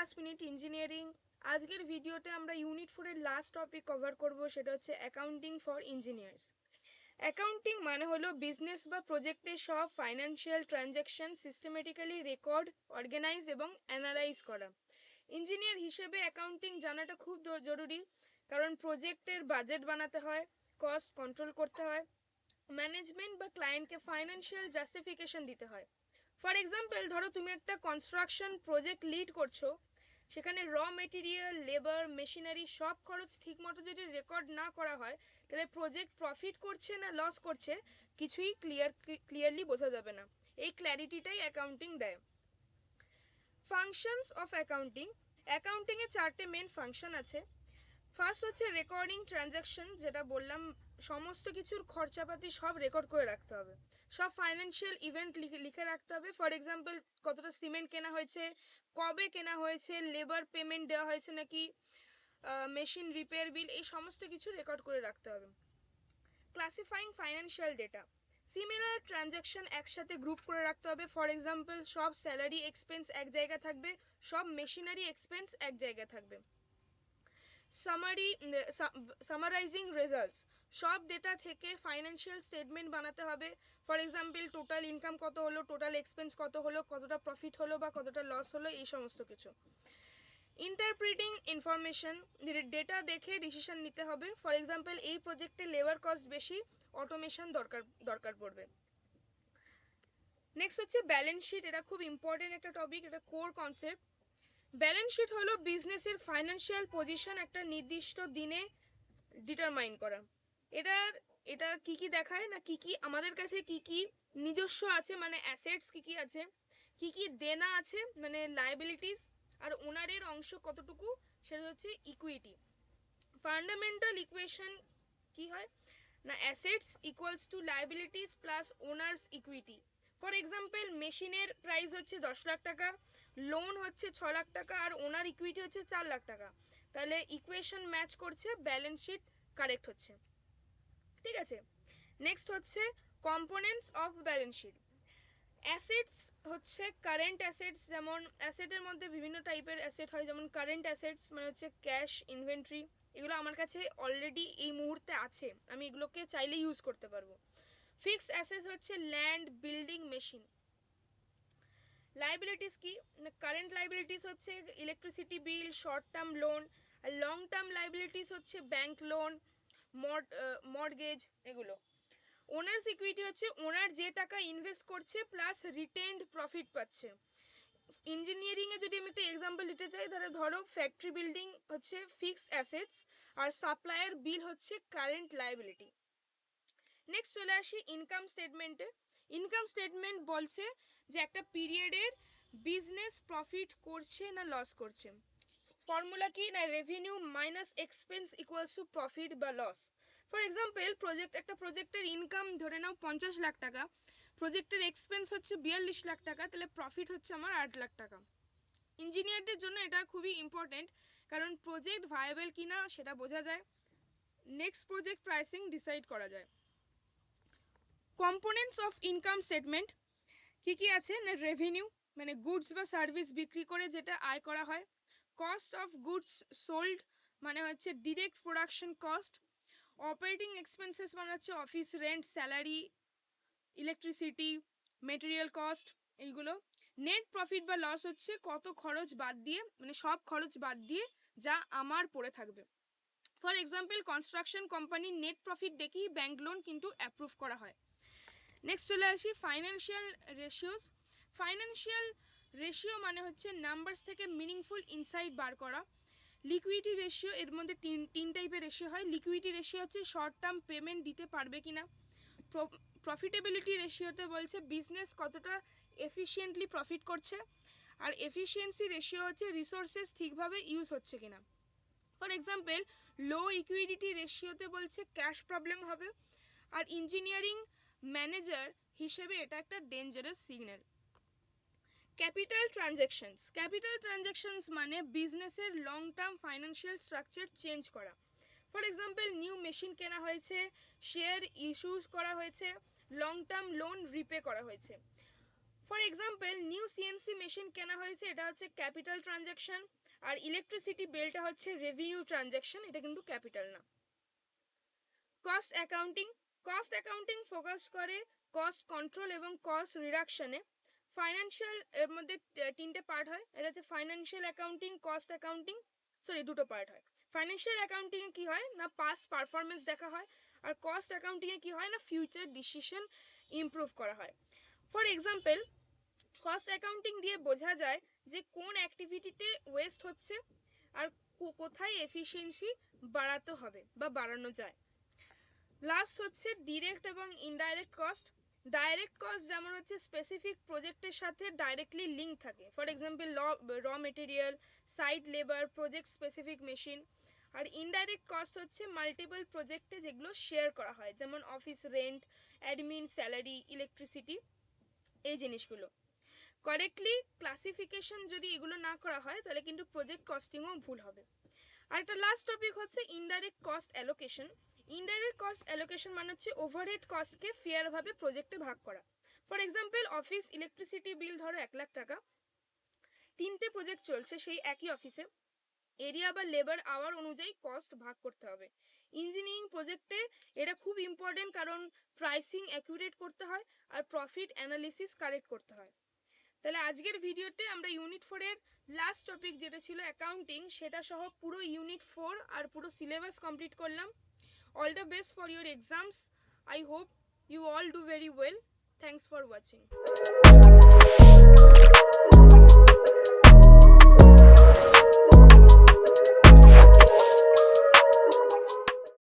Last minute engineering. আজকের ভিডিওতে আমরা ইউনিট 4-এর লাস্ট টপিক কভার করব, সেটা হচ্ছে অ্যাকাউন্টিং ফর ইঞ্জিনিয়ার্স। অ্যাকাউন্টিং মানে হলো বিজনেস বা প্রজেক্টের সব financial transaction systematically record, organise এবং অ্যানালাইজ করা। ইঞ্জিনিয়ার হিসেবে অ্যাকাউন্টিং জানাটা খুব জরুরি, কারণ প্রজেক্টের বাজেট বানাতে হয়, কস্ট কন্ট্রোল করতে হয়, ম্যানেজমেন্ট বা ক্লায়েন্টকে ফাইন্যান্সিয়াল জাস্টিফিকেশন দিতে হয়। ফর এক্সাম্পল, ধরো তুমি একটা কনস্ট্রাকশন প্রজেক্ট লিড করছো, সেখানে র মেটেরিয়াল, লেবার, মেশিনারি সব খরচ ঠিকমতো যদি রেকর্ড না করা হয়, তাহলে প্রজেক্ট প্রফিট করছে না লস করছে কিছুই ক্লিয়ারলি বোঝা যাবে না। এই ক্ল্যারিটিটাই অ্যাকাউন্টিং দেয়। Functions of accounting. অ্যাকাউন্টিংয়ে 4টে মেন ফাংশন আছে। ফার্স্ট হচ্ছে রেকর্ডিং ট্রানজ্যাকশন, যেটা বললাম সমস্ত কিছুর খরচাপাতি সব রেকর্ড করে রাখতে হবে, সব ফাইন্যান্সিয়াল ইভেন্ট লিখে রাখতে হবে। ফর এক্সাম্পল, কতটা সিমেন্ট কেনা হয়েছে, কবে কেনা হয়েছে, লেবার পেমেন্ট দেওয়া হয়েছে নাকি, মেশিন রিপেয়ার বিল, এই সমস্ত কিছু রেকর্ড করে রাখতে হবে। ক্লাসিফাইং ফাইন্যান্সিয়াল ডেটা। সিমিলার ট্রানজ্যাকশন একসাথে গ্রুপ করে রাখতে হবে। ফর এক্সাম্পল, সব স্যালারি এক্সপেন্স এক জায়গায় থাকবে, সব মেশিনারি এক্সপেন্স এক জায়গায় থাকবে। Summarising results. সব ডেটা থেকে ফাইন্যান্সিয়াল স্টেটমেন্ট বানাতে হবে। ফর এক্সাম্পল, টোটাল ইনকাম কত হলো, টোটাল এক্সপেন্স কত হলো, কতটা প্রফিট হলো বা কতটা লস হলো, এই সমস্ত কিছু। Interpreting information. ডেটা দেখে ডিসিশন নিতে হবে। ফর এক্সাম্পল, এই প্রজেক্টে লেবার কস্ট বেশি, অটোমেশন দরকার পড়বে। নেক্সট হচ্ছে ব্যালেন্স শিট। এটা খুব ইম্পর্টেন্ট একটা টপিক, এটা কোর কনসেপ্ট। ব্যালেন্স শিট হলো বিজনেসের ফাইন্যান্সিয়াল পজিশন একটা নির্দিষ্ট দিনে ডিটারমাইন করা। এটা কি কি দেখায় না, কি কি আমাদের কাছে কি কি নিজস্ব আছে মানে অ্যাসেটস কি কি আছে, কি কি দেনা আছে মানে লায়াবিলিটিস, আর ওনারের অংশ কতটুকু, সেটা হচ্ছে ইকুইটি। ফান্ডামেন্টাল ইকুয়েশন কি হয় না, assets equals to liabilities plus owners equity. For example, মেশিনের প্রাইস হচ্ছে 10 লাখ টাকা, লোন হচ্ছে 6 লাখ টাকা, আর ওনার ইকুইটি হচ্ছে 4 লাখ টাকা। তাহলে ইকুয়েশন ম্যাচ করছে, ব্যালেন্স শিট কারেক্ট হচ্ছে। ঠিক আছে, নেক্সট হচ্ছে components of balance sheet. Assets হচ্ছে কারেন্ট অ্যাসেটস, যেমন অ্যাসেটের মধ্যে বিভিন্ন টাইপের অ্যাসেট হয়, যেমন কারেন্ট অ্যাসেটস মানে হচ্ছে ক্যাশ, ইনভেন্টরি, এগুলো আমার কাছে অলরেডি এই মুহূর্তে আছে, আমি এগুলোকে চাইলে ইউজ করতে পারবো। ফিক্সড অ্যাসেটস হচ্ছে ল্যান্ড, বিল্ডিং, মেশিন। লাইবিলিটিস কি, কারেন্ট লাইবিলিটিস হচ্ছে electricity bill, short term loan, আর লং টার্ম লাইবিলিটিস হচ্ছে ব্যাংক লোন, মর্টগেজ, এগুলো। ওনার্স ইকুইটি হচ্ছে ওনার যে টাকা ইনভেস্ট করছে প্লাস রিটেন্ড প্রফিট পাচ্ছে। ইঞ্জিনিয়ারিংয়ে যদি আমি একটা এক্সাম্পল দিতে চাই, তাহলে ধরো ফ্যাক্টরি বিল্ডিং হচ্ছে ফিক্সড অ্যাসেটস, আর সাপ্লায়ার বিল হচ্ছে কারেন্ট লাইবিলিটি। নেক্সট চলে আসি ইনকাম স্টেটমেন্টে। ইনকাম স্টেটমেন্ট বলছে যে একটা পিরিয়ডের বিজনেস প্রফিট করছে না লস করছে। ফর্মুলা কি না, revenue minus expense equals to profit বা লস। ফর এক্সাম্পল, একটা প্রজেক্টের ইনকাম ধরে নাও 50 লাখ টাকা, প্রজেক্টের এক্সপেন্স হচ্ছে 42 লাখ টাকা, তাহলে প্রফিট হচ্ছে আমার 8 লাখ টাকা। ইঞ্জিনিয়ারদের জন্য এটা খুবই ইম্পর্টেন্ট, কারণ প্রজেক্ট ভায়াবল কিনা সেটা বোঝা যায়, নেক্সট প্রজেক্ট প্রাইসিং ডিসাইড করা যায়। কম্পোনেন্টস অফ ইনকাম স্টেটমেন্ট কি কি আছে না, রেভিনিউ মানে গুডস বা সার্ভিস বিক্রি করে যেটা আয় করা হয়। কস্ট অফ গুডস সোল্ড মানে হচ্ছে direct production cost. Operating expenses মানে হচ্ছে office rent, salary, electricity, material cost, এইগুলো। নেট প্রফিট বা লস হচ্ছে কত খরচ বাদ দিয়ে, মানে সব খরচ বাদ দিয়ে যা আমার পড়ে থাকবে। ফর এক্সাম্পল, কনস্ট্রাকশন কোম্পানির নেট প্রফিট দেখেই ব্যাংক লোন কিন্তু অ্যাপ্রুভ করা হয়। নেক্সট চলে আসি ফাইন্যান্সিয়াল রেশিওস। ফাইন্যান্সিয়াল রেশিও মানে হচ্ছে নাম্বারস থেকে মিনিংফুল ইনসাইট বার করা। লিকুইডিটি রেশিও, এর মধ্যে তিন টাইপের রেশিও হয়। লিকুইডিটি রেশিও হচ্ছে শর্ট টার্ম পেমেন্ট দিতে পারবে কিনা। প্রফিটেবিলিটি রেশিওতে বলছে বিজনেস কতটা এফিশিয়েন্টলি প্রফিট করছে। আর এফিসিয়েন্সি রেশিও হচ্ছে রিসোর্সেস ঠিকভাবে ইউজ হচ্ছে কিনা। ফর এক্সাম্পল, লো ইকুইডিটি রেশিওতে বলছে ক্যাশ প্রবলেম হবে, আর ইঞ্জিনিয়ারিং ম্যানেজার হিসেবে এটা একটা ডেঞ্জারাস সিগন্যাল। ক্যাপিটাল ট্রানজ্যাকশনস মানে বিজনেসের long term financial structure change করা। ফর এক্সাম্পল, নিউ মেশিন কেনা হয়েছে, শেয়ার ইস্যুস করা হয়েছে, লং টার্ম লোন রিপে করা হয়েছে। For example, new CNC machine কেনা হয়েছে, এটা হচ্ছে ক্যাপিটাল ট্রানজ্যাকশন, আর ইলেকট্রিসিটি বিলটা হচ্ছে রেভিনিউ ট্রানজ্যাকশন, এটা কিন্তু ক্যাপিটাল না। কস্ট অ্যাকাউন্টিং ফোকাস করে কস্ট কন্ট্রোল এবং কস্ট রিডাকশনে। ফাইন্যান্সিয়াল এর মধ্যে তিনটে পার্ট হয়, এটা হচ্ছে ফাইন্যান্সিয়াল অ্যাকাউন্টিং, কস্ট অ্যাকাউন্টিং, দুটো পার্ট হয়। ফাইন্যান্সিয়াল অ্যাকাউন্টিংয়ে কী হয় না পাস্ট পারফরমেন্স দেখা হয়, আর কস্ট অ্যাকাউন্টিংয়ে কী হয় না ফিউচার ডিসিশন ইমপ্রুভ করা হয়। ফর এক্সাম্পল, কস্ট অ্যাকাউন্টিং দিয়ে বোঝা যায় যে কোন অ্যাক্টিভিটিতে ওয়েস্ট হচ্ছে আর কোথায় এফিসিয়েন্সি বাড়াতে হবে বা বাড়ানো যায়। লাস্ট হচ্ছে ডিরেক্ট এবং ইনডাইরেক্ট কস্ট। ডাইরেক্ট কস্ট যেমন হচ্ছে স্পেসিফিক প্রজেক্টের সাথে ডাইরেক্টলি লিঙ্ক থাকে, for example raw material, site labour, project specific machine. আর ইনডাইরেক্ট কস্ট হচ্ছে মাল্টিপল প্রজেক্টে যেগুলো শেয়ার করা হয়, যেমন office rent, admin salary, electricity, এই জিনিসগুলো। কারেক্টলি ক্লাসিফিকেশন যদি এগুলো না করা হয় তাহলে কিন্তু প্রজেক্ট কস্টিংও ভুল হবে। আর একটা লাস্ট টপিক হচ্ছে indirect cost allocation. Indirect cost allocation মানে হচ্ছে ওভারহেড কস্টকে ফেয়ারভাবে প্রজেক্টে ভাগ করা। For example, office electricity bill ধরো 1,00,000 টাকা, 3টে প্রজেক্ট চলছে সেই একই অফিসে, এরিয়া বা লেবার আওয়ার অনুযায়ী কস্ট ভাগ করতে হবে। ইঞ্জিনিয়ারিং প্রজেক্টে এটা খুব ইম্পর্টেন্ট, কারণ প্রাইসিং অ্যাকুরেট করতে হয় আর প্রফিট অ্যানালিসিস কারেক্ট করতে হয়। তাহলে আজকের ভিডিওতে আমরা ইউনিট 4-এর লাস্ট টপিক যেটা ছিল অ্যাকাউন্টিং, সেটা সহ পুরো ইউনিট 4 আর পুরো সিলেবাস কমপ্লিট করলাম। All the best for your exams. I hope you all do very well. Thanks for watching.